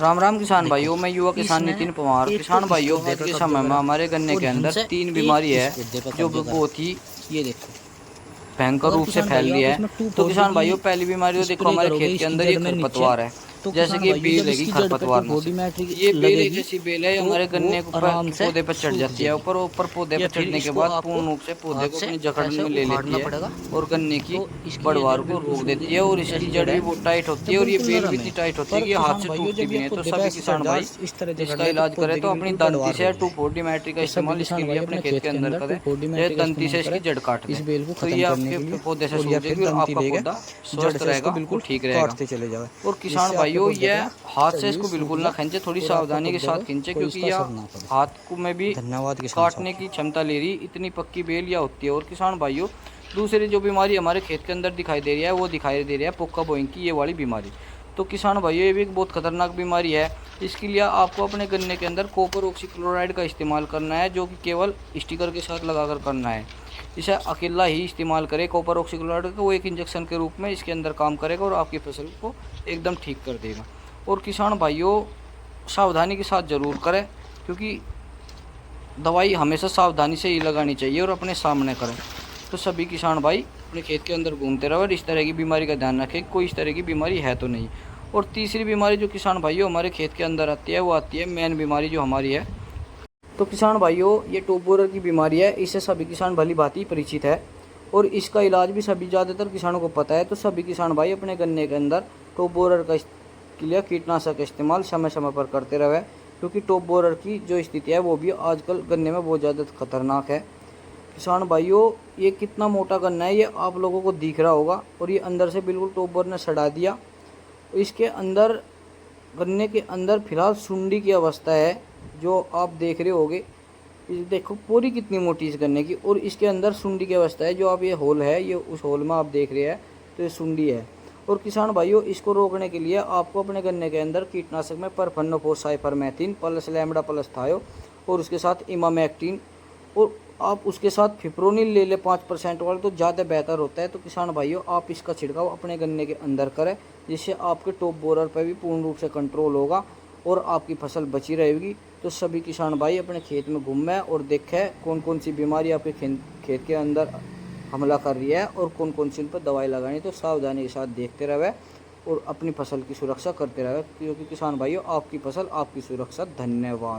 राम राम किसान देखो भाइयों, मैं युवा किसान इसने नितिन पवार। एक तो किसान इस भाइयों, पौधे आज पर के कब्जा समय में करा हमारे गन्ने और के ढंग अंदर से 3 एक बीमारी इस है पौधे पर जो कब्जा करा। बहुत ही ये देखो, भयंकर अगर रूप से किसान फैल भाइयों रही आप है। इसमें तो 2,4-डी किसान भाइयों, पहली बीमारी तो देखो, स्प्रे हमारे करोगे खेत के इसकी अंदर जड़ ये में नीचे, खरपतवार है। तो जैसे किसान कि ये भाइयों बेल जब है कि इसकी जड़ पे खरपतवार नाशक, 2,4-डी मैट्रिक ये बेल एक लगेगी ऐसी बेल है जो तो हमारे वो गन्ने के ऊपर आराम से पौधे पर चढ़ सूख जाती है। जाएगी। ऊपर पौधे या पर फिर चढ़ने के इसको बाद आपको पूर्ण रूप से पौधे हाथ को से अपनी जकड़ ऐसे में ले लेती उखाड़ना है पड़ेगा, और गन्ने की तो इसकी ये बढ़वार जड़ को बिल्कुल रोक सूख देती है। और जाएगी। इसकी ऐसी जड़ जड़ भी है बहुत टाइट होती जब है और ये बिल्कुल बेल भी नरम इतनी है। टाइट होती है पर कि हाथ किसान से भाइयों टूटती जब भी ये नहीं। तो पौधे पे सभी ऐसे चढ़ किसान जाए, भाई इस तरह जकड़ इसका ले, तो इलाज करें पौधे तो की अपनी बिल्कुल दंती बढ़वार से रोक देगी। 2,4-डी मैट्रिक का तो सभी इस्तेमाल इसके किसान लिए भाई अपने अपने खेत खेत के के अंदर अंदर करें। 2,4-डी जैसे मैट्रिक का दंती इस्तेमाल से इसकी करें जड़ काट दें, इस बेल को तो ख़त्म ये करने आपके के लिए, पौधे से और या सूख फिर जाएगी और दंती आपका लेके पौधा जड़ स्वस्थ से इसको रहेगा और बिल्कुल ठीक रहेगा। काटते चले जाओ, और किसान जिससे आपके भाइयों, पौधे यह पे हाथ से चढ़ी हुई इसको सूख बिल्कुल ना जाए खींचे, थोड़ी और आपका सावधानी के पौधे साथ को खींचे, कोई क्योंकि इसका यह असर ना पड़े। हाथ को में भी धन्यवाद किसान काटने साहब। की क्षमता ले रही, इतनी पक्की बेल या होती है। और किसान भाइयों, दूसरी जो बीमारी हमारे खेत के अंदर दिखाई दे रही है, वो दिखाई दे रही है पोका बोइंग की ये वाली बीमारी। तो किसान भाइयों, ये भी एक बहुत खतरनाक बीमारी है। इसके लिए आपको अपने गन्ने के अंदर कॉपर ऑक्सीक्लोराइड का इस्तेमाल करना है, जो कि केवल स्टिकर के साथ लगाकर करना है। इसे अकेला ही इस्तेमाल करें कॉपर ऑक्सीक्लोराइड का, वो एक इंजेक्शन के रूप में इसके अंदर काम करेगा और आपकी फसल को एकदम ठीक कर देगा। और किसान भाइयों, सावधानी के साथ ज़रूर करें, क्योंकि दवाई हमेशा सावधानी से ही लगानी चाहिए और अपने सामने करें। तो सभी किसान भाई अपने खेत के अंदर घूमते रहो और इस तरह की बीमारी का ध्यान रखें, कोई इस तरह की बीमारी है तो नहीं। और तीसरी बीमारी जो किसान भाइयों हमारे खेत के अंदर आती है, वो आती है मेन बीमारी जो हमारी है। तो किसान भाइयों, ये टॉप बोरर की बीमारी है, इससे सभी किसान भली भांति परिचित है और इसका इलाज भी सभी ज़्यादातर किसानों को पता है। तो सभी किसान भाई अपने गन्ने के अंदर टॉप बोरर का के लिए कीटनाशक का इस्तेमाल समय समय पर करते रहे, क्योंकि टॉप बोरर की जो स्थिति है वो भी आजकल गन्ने में बहुत ज़्यादा खतरनाक है। किसान भाइयों, ये कितना मोटा गन्ना है ये आप लोगों को दिख रहा होगा, और ये अंदर से बिल्कुल टॉप बोरर ने सड़ा दिया। इसके अंदर, गन्ने के अंदर फिलहाल सुंडी की अवस्था है, जो आप देख रहे होगे। इस देखो पूरी कितनी मोटी इस गन्ने की, और इसके अंदर सुंडी की अवस्था है। जो आप ये होल है, ये उस होल में आप देख रहे हैं, तो ये सुंडी है। और किसान भाइयों, इसको रोकने के लिए आपको अपने गन्ने के अंदर कीटनाशक में परफेनोफोस साइपरमेथ्रिन प्लस लैम्बडा प्लस थायो और उसके साथ इमामेक्टिन, और आप उसके साथ फिप्रोनिल ले ले 5% वाला, तो ज़्यादा बेहतर होता है। तो किसान भाइयों, आप इसका छिड़काव अपने गन्ने के अंदर करें, जिससे आपके टॉप बोरर पर भी पूर्ण रूप से कंट्रोल होगा और आपकी फसल बची रहेगी। तो सभी किसान भाई अपने खेत में घूमें और देखें कौन कौन सी बीमारी आपके खेत के अंदर हमला कर रही है और कौन कौन सी उन पर दवाई लगानी। तो सावधानी के साथ देखते रहे और अपनी फसल की सुरक्षा करते रहे, क्योंकि किसान भाइयों, आपकी फसल आपकी सुरक्षा। धन्यवाद।